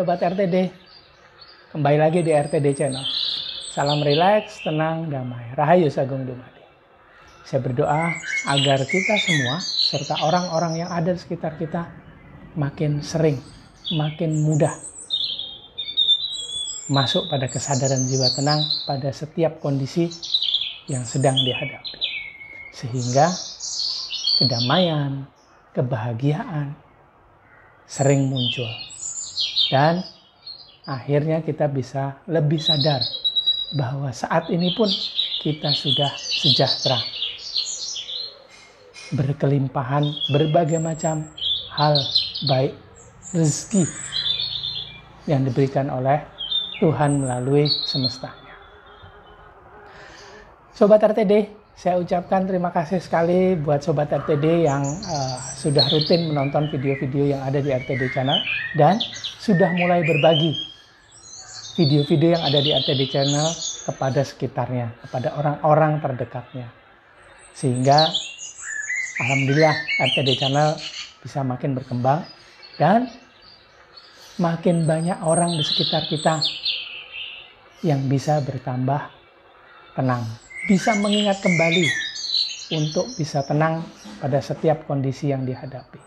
Sobat RTD, kembali lagi di RTD Channel. Salam rileks, tenang, damai. Rahayu Sagung Dumadi. Saya berdoa agar kita semua, serta orang-orang yang ada di sekitar kita, makin sering, makin mudah masuk pada kesadaran jiwa tenang pada setiap kondisi yang sedang dihadapi. Sehingga kedamaian, kebahagiaan sering muncul. Dan akhirnya kita bisa lebih sadar bahwa saat ini pun kita sudah sejahtera. Berkelimpahan berbagai macam hal baik, rezeki yang diberikan oleh Tuhan melalui semestanya. Sobat RTD, saya ucapkan terima kasih sekali buat Sobat RTD yang sudah rutin menonton video-video yang ada di RTD Channel dan sudah mulai berbagi video-video yang ada di RTD Channel kepada sekitarnya, kepada orang-orang terdekatnya. Sehingga alhamdulillah RTD Channel bisa makin berkembang dan makin banyak orang di sekitar kita yang bisa bertambah tenang, bisa mengingat kembali untuk bisa tenang pada setiap kondisi yang dihadapi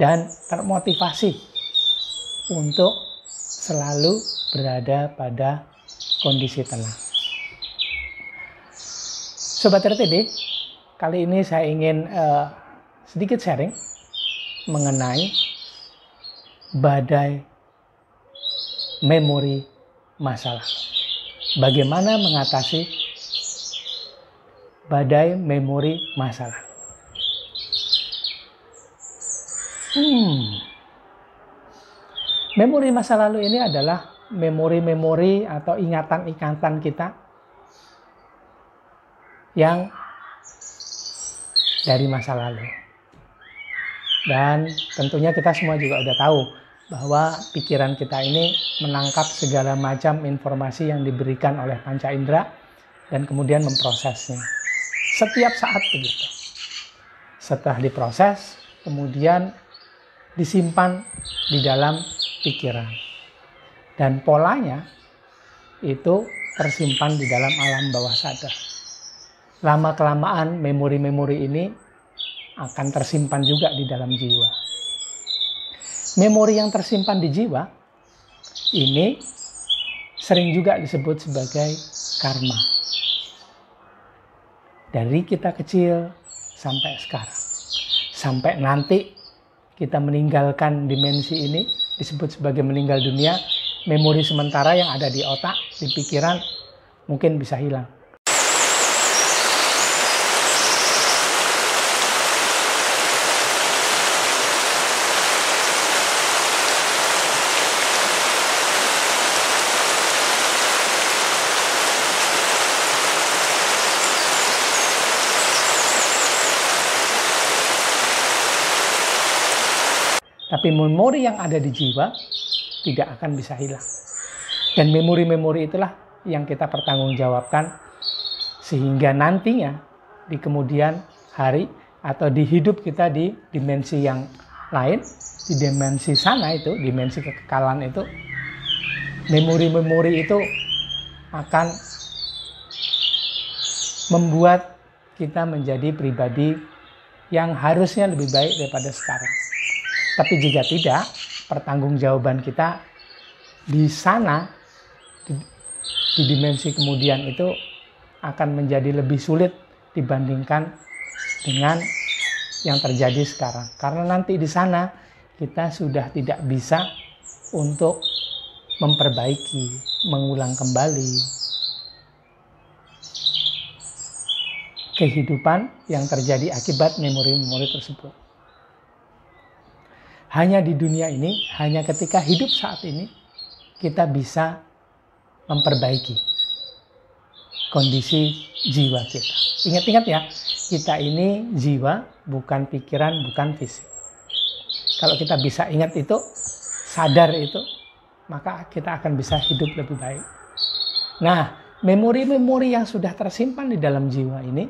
dan termotivasi untuk selalu berada pada kondisi tenang. Sobat RTD, kali ini saya ingin sedikit sharing mengenai badai memori masa lalu. Bagaimana mengatasi badai memori masa lalu? Memori masa lalu ini adalah memori-memori atau ingatan-ingatan kita yang dari masa lalu. Dan tentunya kita semua juga udah tahu bahwa pikiran kita ini menangkap segala macam informasi yang diberikan oleh panca indera dan kemudian memprosesnya. Setiap saat begitu. Setelah diproses, kemudian disimpan di dalam pikiran. Dan polanya itu tersimpan di dalam alam bawah sadar. Lama-kelamaan memori-memori ini akan tersimpan juga di dalam jiwa. Memori yang tersimpan di jiwa ini sering juga disebut sebagai karma. Dari kita kecil sampai sekarang. Sampai nanti kita meninggalkan dimensi ini, disebut sebagai meninggal dunia, memori sementara yang ada di otak, di pikiran, mungkin bisa hilang. Tapi memori yang ada di jiwa tidak akan bisa hilang. Dan memori-memori itulah yang kita pertanggungjawabkan sehingga nantinya di kemudian hari atau di hidup kita di dimensi yang lain, di dimensi sana itu, dimensi kekekalan itu, memori-memori itu akan membuat kita menjadi pribadi yang harusnya lebih baik daripada sekarang. Tapi jika tidak, pertanggungjawaban kita di sana, di dimensi kemudian itu akan menjadi lebih sulit dibandingkan dengan yang terjadi sekarang. Karena nanti di sana kita sudah tidak bisa untuk memperbaiki, mengulang kembali kehidupan yang terjadi akibat memori-memori tersebut. Hanya di dunia ini, hanya ketika hidup saat ini, kita bisa memperbaiki kondisi jiwa kita. Ingat-ingat ya, kita ini jiwa, bukan pikiran, bukan fisik. Kalau kita bisa ingat itu, sadar itu, maka kita akan bisa hidup lebih baik. Nah, memori-memori yang sudah tersimpan di dalam jiwa ini,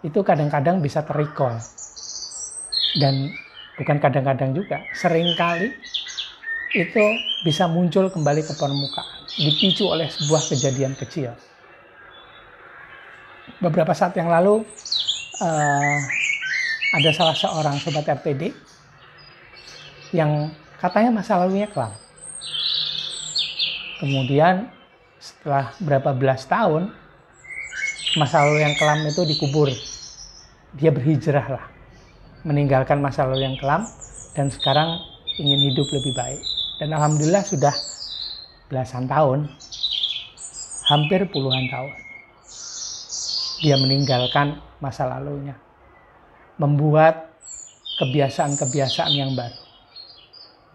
itu kadang-kadang bisa ter-recall. Dan bukan kadang-kadang juga, seringkali itu bisa muncul kembali ke permukaan, dipicu oleh sebuah kejadian kecil. Beberapa saat yang lalu ada salah seorang sobat RTD yang katanya masa lalunya kelam. Kemudian setelah berapa belas tahun, masa lalu yang kelam itu dikubur. Dia berhijrah lah, meninggalkan masa lalu yang kelam dan sekarang ingin hidup lebih baik. Dan alhamdulillah sudah belasan tahun, hampir puluhan tahun, dia meninggalkan masa lalunya, membuat kebiasaan-kebiasaan yang baru,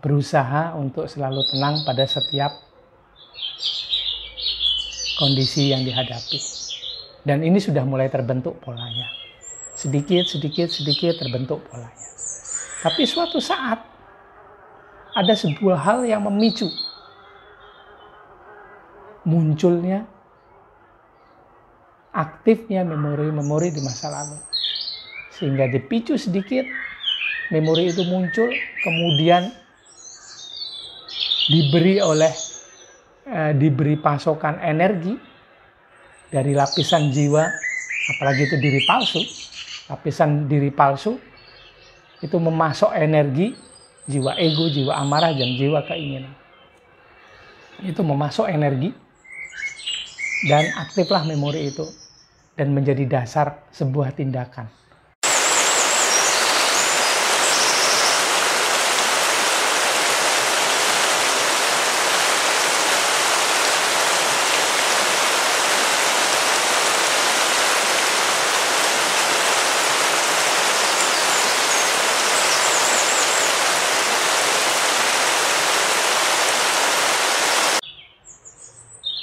berusaha untuk selalu tenang pada setiap kondisi yang dihadapi. Dan ini sudah mulai terbentuk polanya. Sedikit terbentuk polanya. Tapi suatu saat ada sebuah hal yang memicu munculnya, aktifnya memori-memori di masa lalu. Sehingga dipicu sedikit, memori itu muncul, kemudian diberi pasokan energi dari lapisan jiwa, apalagi itu diri palsu. Lapisan diri palsu itu memasok energi jiwa ego, jiwa amarah, dan jiwa keinginan. Itu memasok energi dan aktiflah memori itu dan menjadi dasar sebuah tindakan.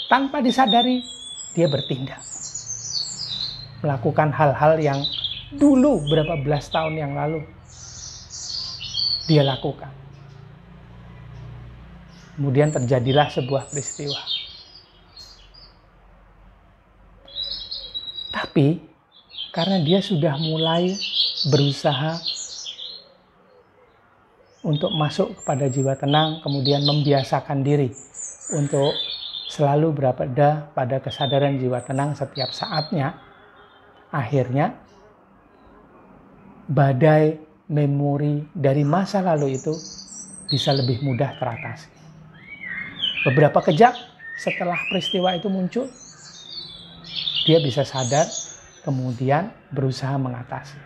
Tanpa disadari, dia bertindak. Melakukan hal-hal yang dulu berapa belas tahun yang lalu dia lakukan. Kemudian terjadilah sebuah peristiwa. Tapi, karena dia sudah mulai berusaha untuk masuk kepada jiwa tenang, kemudian membiasakan diri untuk selalu berada pada kesadaran jiwa tenang setiap saatnya, akhirnya badai memori dari masa lalu itu bisa lebih mudah teratasi. Beberapa kejap setelah peristiwa itu muncul, dia bisa sadar, kemudian berusaha mengatasi.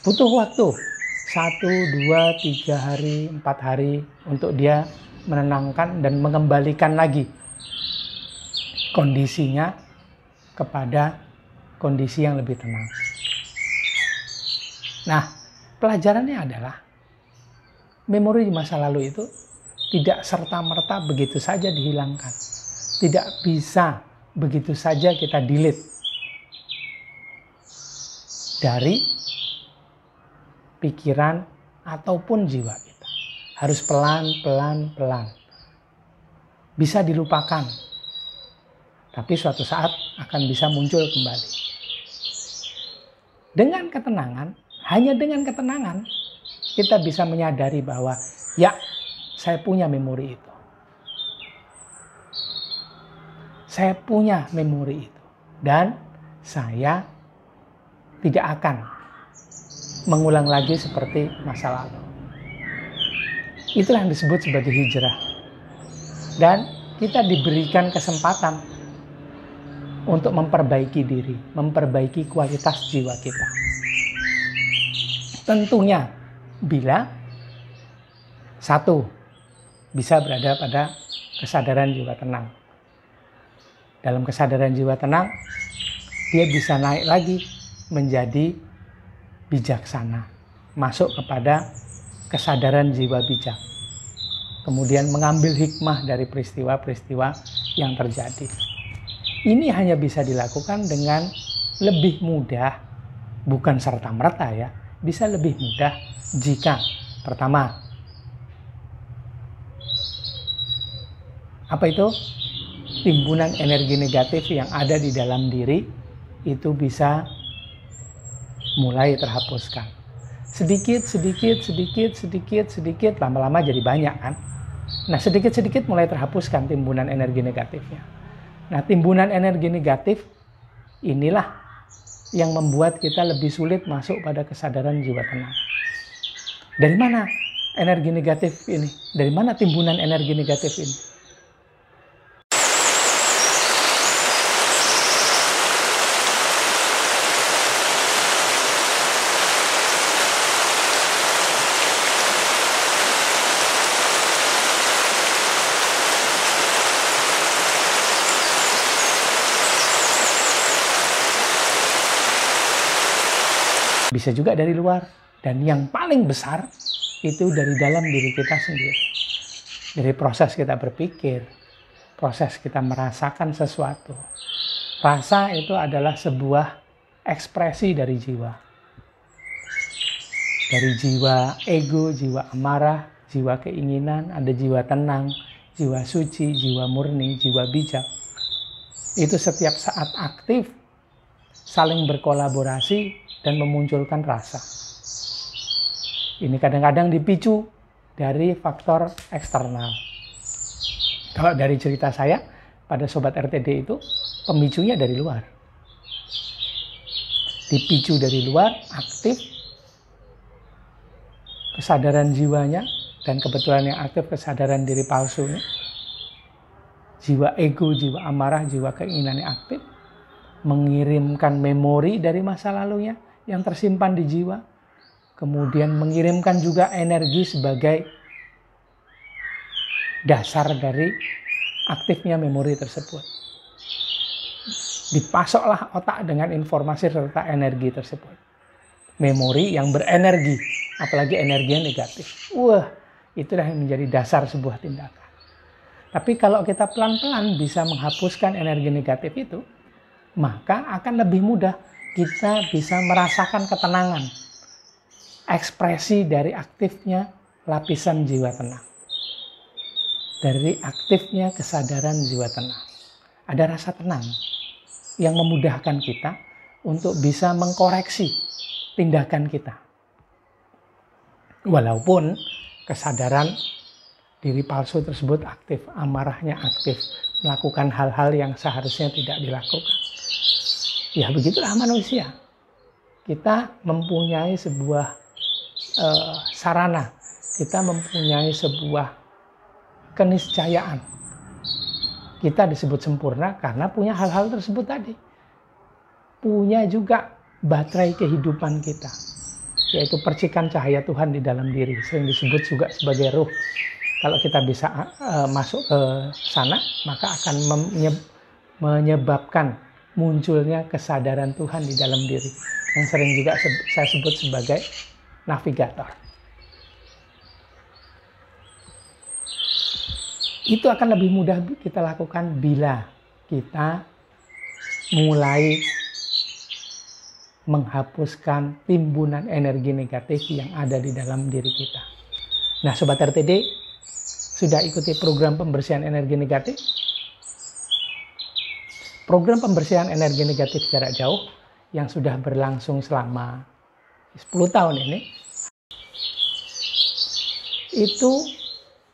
Butuh waktu 1, 2, 3 hari, 4 hari untuk dia menenangkan dan mengembalikan lagi kondisinya kepada kondisi yang lebih tenang. Nah, pelajarannya adalah memori di masa lalu itu tidak serta-merta begitu saja dihilangkan. Tidak bisa begitu saja kita delete dari pikiran ataupun jiwa kita. Harus pelan-pelan. Bisa dilupakan, tapi suatu saat akan bisa muncul kembali. Dengan ketenangan, hanya dengan ketenangan, kita bisa menyadari bahwa, ya, saya punya memori itu. Saya punya memori itu. Dan saya tidak akan mengulang lagi seperti masa lalu. Itulah yang disebut sebagai hijrah. Dan kita diberikan kesempatan untuk memperbaiki diri, memperbaiki kualitas jiwa kita. Tentunya bila satu, bisa berada pada kesadaran jiwa tenang. Dalam kesadaran jiwa tenang, dia bisa naik lagi menjadi bijaksana, masuk kepada kesadaran jiwa bijak. Kemudian mengambil hikmah dari peristiwa-peristiwa yang terjadi. Ini hanya bisa dilakukan dengan lebih mudah, bukan serta-merta ya, bisa lebih mudah jika pertama, apa itu? Timbunan energi negatif yang ada di dalam diri itu bisa mulai terhapuskan. Sedikit, lama-lama jadi banyak kan. Nah, sedikit-sedikit mulai terhapuskan timbunan energi negatifnya. Nah, timbunan energi negatif inilah yang membuat kita lebih sulit masuk pada kesadaran jiwa tenang. Dari mana energi negatif ini? Dari mana timbunan energi negatif ini? Bisa juga dari luar, dan yang paling besar itu dari dalam diri kita sendiri. Dari proses kita berpikir, proses kita merasakan sesuatu. Rasa itu adalah sebuah ekspresi dari jiwa. Dari jiwa ego, jiwa amarah, jiwa keinginan, ada jiwa tenang, jiwa suci, jiwa murni, jiwa bijak. Itu setiap saat aktif, saling berkolaborasi, dan memunculkan rasa. Ini kadang-kadang dipicu dari faktor eksternal. Kalau dari cerita saya, pada Sobat RTD itu, pemicunya dari luar. Dipicu dari luar, aktif, kesadaran jiwanya, dan kebetulan yang aktif kesadaran diri palsunya. Jiwa ego, jiwa amarah, jiwa keinginan yang aktif, mengirimkan memori dari masa lalunya yang tersimpan di jiwa, kemudian mengirimkan juga energi sebagai dasar dari aktifnya memori tersebut. Dipasoklah otak dengan informasi serta energi tersebut. Memori yang berenergi, apalagi energinya negatif. Wah, itulah yang menjadi dasar sebuah tindakan. Tapi kalau kita pelan-pelan bisa menghapuskan energi negatif itu, maka akan lebih mudah kita bisa merasakan ketenangan, ekspresi dari aktifnya lapisan jiwa tenang, dari aktifnya kesadaran jiwa tenang. Ada rasa tenang yang memudahkan kita untuk bisa mengkoreksi tindakan kita. Walaupun kesadaran diri palsu tersebut aktif, amarahnya aktif, melakukan hal-hal yang seharusnya tidak dilakukan. Ya begitulah manusia. Kita mempunyai sebuah sarana, kita mempunyai sebuah keniscayaan. Kita disebut sempurna karena punya hal-hal tersebut tadi. Punya juga baterai kehidupan kita, yaitu percikan cahaya Tuhan di dalam diri, sering disebut juga sebagai ruh. Kalau kita bisa masuk ke sana, maka akan menyebabkan munculnya kesadaran Tuhan di dalam diri, yang sering juga saya sebut sebagai navigator. Itu akan lebih mudah kita lakukan bila kita mulai menghapuskan timbunan energi negatif yang ada di dalam diri kita. Nah, Sobat RTD, sudah ikuti program pembersihan energi negatif? Program pembersihan energi negatif jarak jauh yang sudah berlangsung selama 10 tahun ini, itu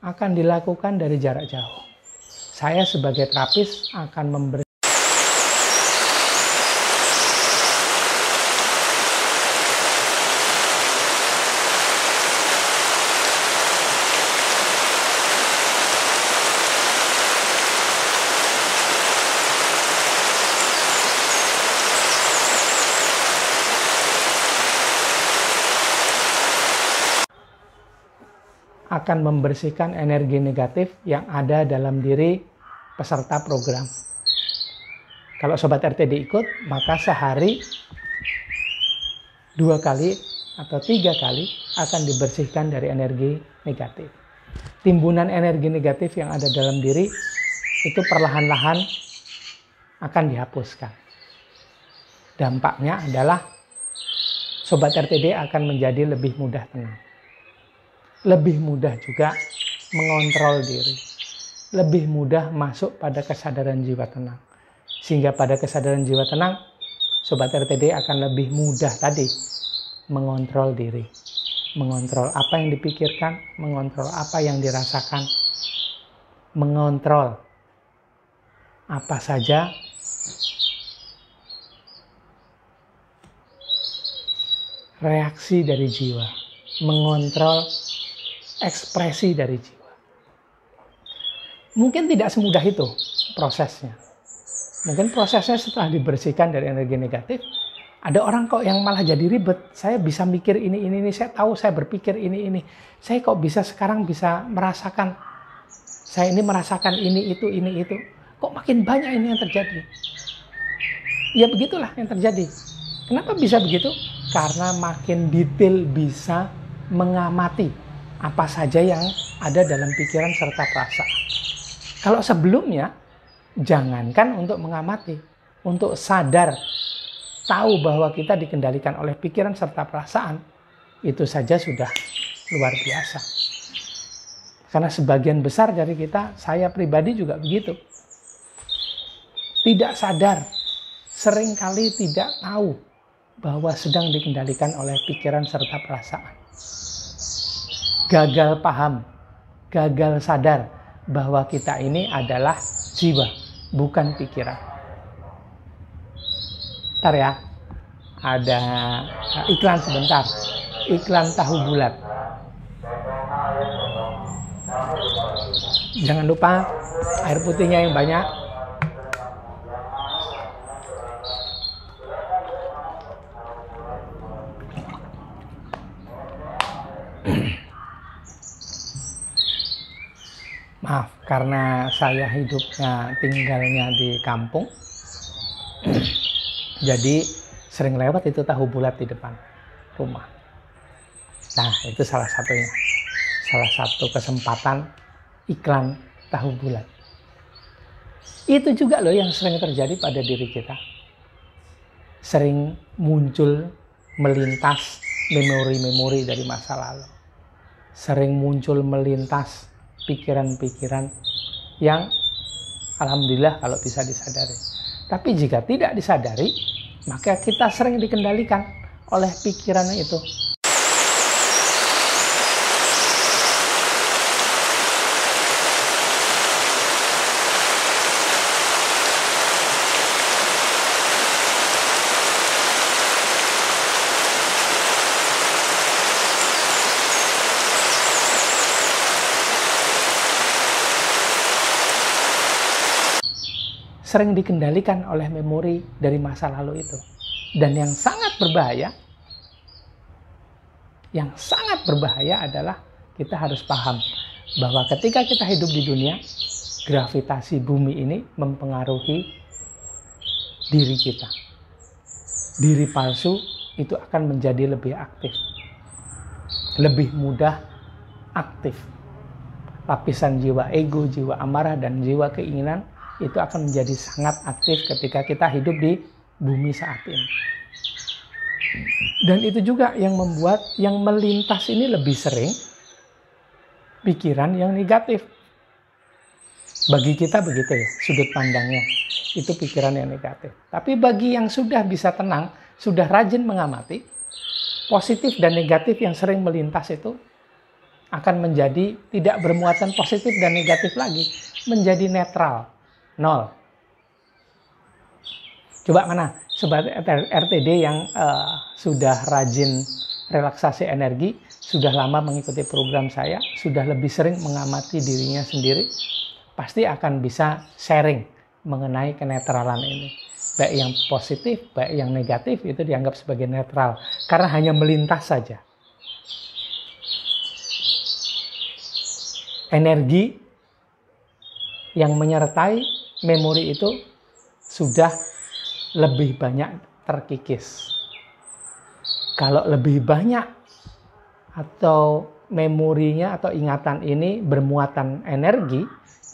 akan dilakukan dari jarak jauh. Saya sebagai terapis akan memberi akan membersihkan energi negatif yang ada dalam diri peserta program. Kalau Sobat RTD ikut, maka sehari 2 kali atau 3 kali akan dibersihkan dari energi negatif. Timbunan energi negatif yang ada dalam diri itu perlahan-lahan akan dihapuskan. Dampaknya adalah Sobat RTD akan menjadi lebih mudah tenang. Lebih mudah juga mengontrol diri. Lebih mudah masuk pada kesadaran jiwa tenang. Sehingga pada kesadaran jiwa tenang, Sobat RTD akan lebih mudah tadi mengontrol diri. mengontrol apa yang dipikirkan, mengontrol apa yang dirasakan, mengontrol apa saja reaksi dari jiwa, mengontrol ekspresi dari jiwa. Mungkin tidak semudah itu prosesnya. Mungkin prosesnya setelah dibersihkan dari energi negatif, ada orang kok yang malah jadi ribet. Saya bisa mikir ini, saya tahu saya berpikir ini. Saya kok bisa sekarang bisa merasakan, saya ini merasakan ini, itu. Kok makin banyak ini yang terjadi? Ya begitulah yang terjadi. Kenapa bisa begitu? Karena makin detail bisa mengamati apa saja yang ada dalam pikiran serta perasaan. Kalau sebelumnya, jangankan untuk mengamati, untuk sadar, tahu bahwa kita dikendalikan oleh pikiran serta perasaan, itu saja sudah luar biasa. Karena sebagian besar dari kita, saya pribadi juga begitu. Tidak sadar, seringkali tidak tahu bahwa sedang dikendalikan oleh pikiran serta perasaan. Gagal paham, gagal sadar bahwa kita ini adalah jiwa, bukan pikiran. Ntar ya, ada iklan sebentar, iklan tahu bulat. Jangan lupa air putihnya yang banyak. Maaf, karena saya tinggalnya di kampung, jadi sering lewat itu tahu bulat di depan rumah. Nah, itu salah satunya. Salah satu kesempatan iklan tahu bulat. Itu juga loh yang sering terjadi pada diri kita. Sering muncul, melintas memori-memori dari masa lalu. Sering muncul melintas pikiran-pikiran yang alhamdulillah kalau bisa disadari. Tapi jika tidak disadari, maka kita sering dikendalikan oleh pikiran itu. Sering dikendalikan oleh memori dari masa lalu itu. Dan yang sangat berbahaya adalah kita harus paham bahwa ketika kita hidup di dunia, gravitasi bumi ini mempengaruhi diri kita. Diri palsu itu akan menjadi lebih aktif, lebih mudah aktif. Lapisan jiwa ego, jiwa amarah, dan jiwa keinginan itu akan menjadi sangat aktif ketika kita hidup di bumi saat ini. Dan itu juga yang membuat yang melintas ini lebih sering pikiran yang negatif. Bagi kita begitu ya, sudut pandangnya. Itu pikiran yang negatif. Tapi bagi yang sudah bisa tenang, sudah rajin mengamati, positif dan negatif yang sering melintas itu akan menjadi tidak bermuatan positif dan negatif lagi, menjadi netral. 0. Coba mana sobat RTD yang sudah rajin relaksasi energi, sudah lama mengikuti program saya, sudah lebih sering mengamati dirinya sendiri, pasti akan bisa sharing mengenai kenetralan ini. Baik yang positif, baik yang negatif, itu dianggap sebagai netral karena hanya melintas saja. Energi yang menyertai memori itu sudah lebih banyak terkikis. Kalau lebih banyak atau memorinya atau ingatan ini bermuatan energi,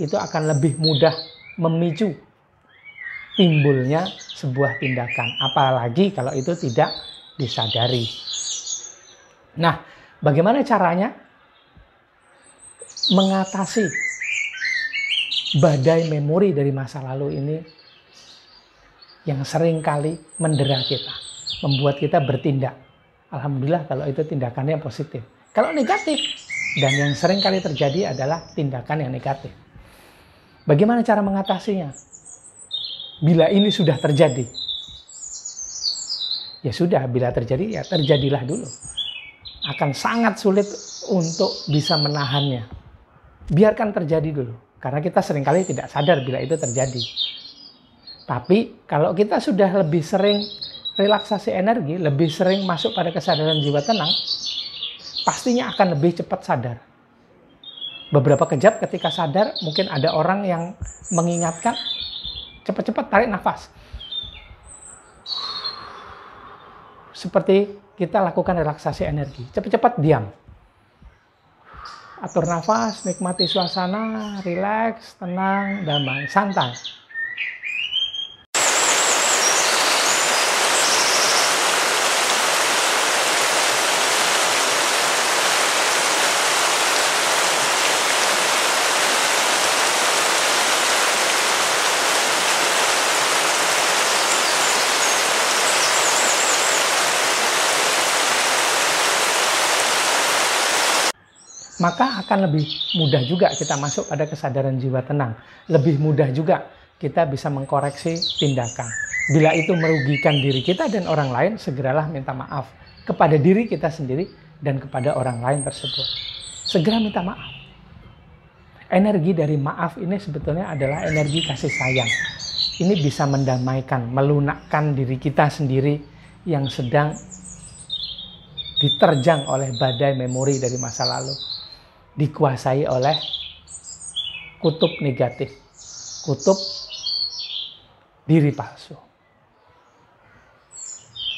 itu akan lebih mudah memicu timbulnya sebuah tindakan. Apalagi kalau itu tidak disadari. Nah, bagaimana caranya mengatasi badai memori dari masa lalu ini yang sering kali mendera kita, membuat kita bertindak. Alhamdulillah kalau itu tindakannya positif. Kalau negatif, dan yang sering kali terjadi adalah tindakan yang negatif. Bagaimana cara mengatasinya? Bila ini sudah terjadi, ya sudah, bila terjadi ya terjadilah dulu. Akan sangat sulit untuk bisa menahannya. Biarkan terjadi dulu, karena kita seringkali tidak sadar bila itu terjadi. Tapi kalau kita sudah lebih sering relaksasi energi, lebih sering masuk pada kesadaran jiwa tenang, pastinya akan lebih cepat sadar. Beberapa kejap ketika sadar, mungkin ada orang yang mengingatkan, cepat-cepat tarik nafas. Seperti kita lakukan relaksasi energi, cepat-cepat diam. Atur nafas, nikmati suasana, rileks, tenang, damai, santai. Maka akan lebih mudah juga kita masuk pada kesadaran jiwa tenang. Lebih mudah juga kita bisa mengkoreksi tindakan. Bila itu merugikan diri kita dan orang lain, segeralah minta maaf kepada diri kita sendiri dan kepada orang lain tersebut. Segera minta maaf. Energi dari maaf ini sebetulnya adalah energi kasih sayang. Ini bisa mendamaikan, melunakkan diri kita sendiri yang sedang diterjang oleh badai memori dari masa lalu. Dikuasai oleh kutub negatif, kutub diri palsu.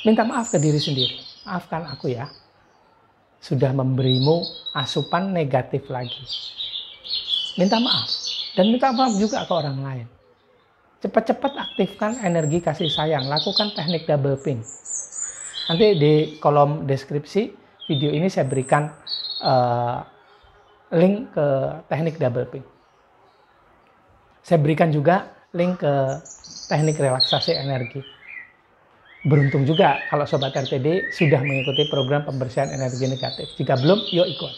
Minta maaf ke diri sendiri. Maafkan aku ya, sudah memberimu asupan negatif lagi. Minta maaf. Dan minta maaf juga ke orang lain. Cepat-cepat aktifkan energi kasih sayang. Lakukan teknik double ping. Nanti di kolom deskripsi video ini saya berikan link ke teknik double ping. Saya berikan juga link ke teknik relaksasi energi. Beruntung juga kalau Sobat RTD sudah mengikuti program pembersihan energi negatif. Jika belum, yuk ikut.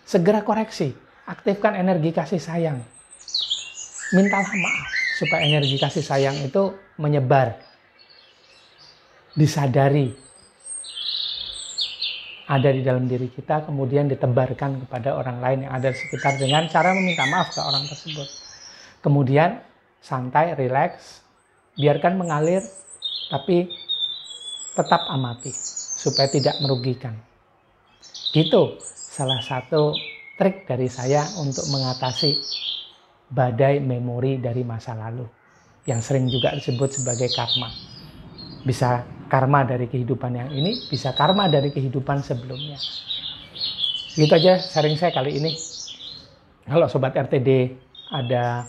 Segera koreksi, aktifkan energi kasih sayang. Mintalah maaf supaya energi kasih sayang itu menyebar, disadari, ada di dalam diri kita, kemudian ditebarkan kepada orang lain yang ada di sekitar dengan cara meminta maaf ke orang tersebut. Kemudian santai, rileks, biarkan mengalir, tapi tetap amati supaya tidak merugikan. Gitu salah satu trik dari saya untuk mengatasi badai memori dari masa lalu yang sering juga disebut sebagai karma. Bisa karma dari kehidupan yang ini, bisa karma dari kehidupan sebelumnya. Gitu aja sharing saya kali ini. Kalau Sobat RTD ada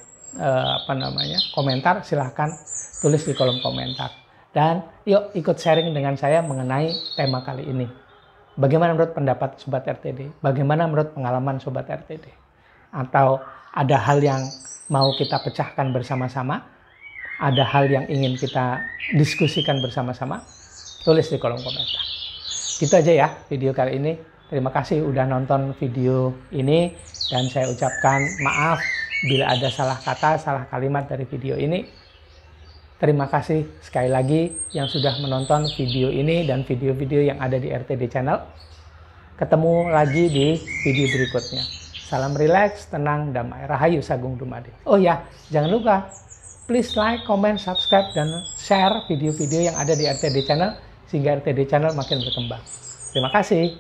komentar, silahkan tulis di kolom komentar. Dan yuk ikut sharing dengan saya mengenai tema kali ini. Bagaimana menurut pendapat Sobat RTD? Bagaimana menurut pengalaman Sobat RTD? Atau ada hal yang mau kita pecahkan bersama-sama? Ada hal yang ingin kita diskusikan bersama-sama? Tulis di kolom komentar. Gitu aja ya video kali ini. Terima kasih udah nonton video ini. Dan saya ucapkan maaf bila ada salah kata, salah kalimat dari video ini. Terima kasih sekali lagi yang sudah menonton video ini dan video-video yang ada di RTD Channel. Ketemu lagi di video berikutnya. Salam rileks, tenang, damai. Rahayu Sagung Dumadi. Oh ya, jangan lupa please like, comment, subscribe, dan share video-video yang ada di RTD Channel sehingga RTD Channel makin berkembang. Terima kasih.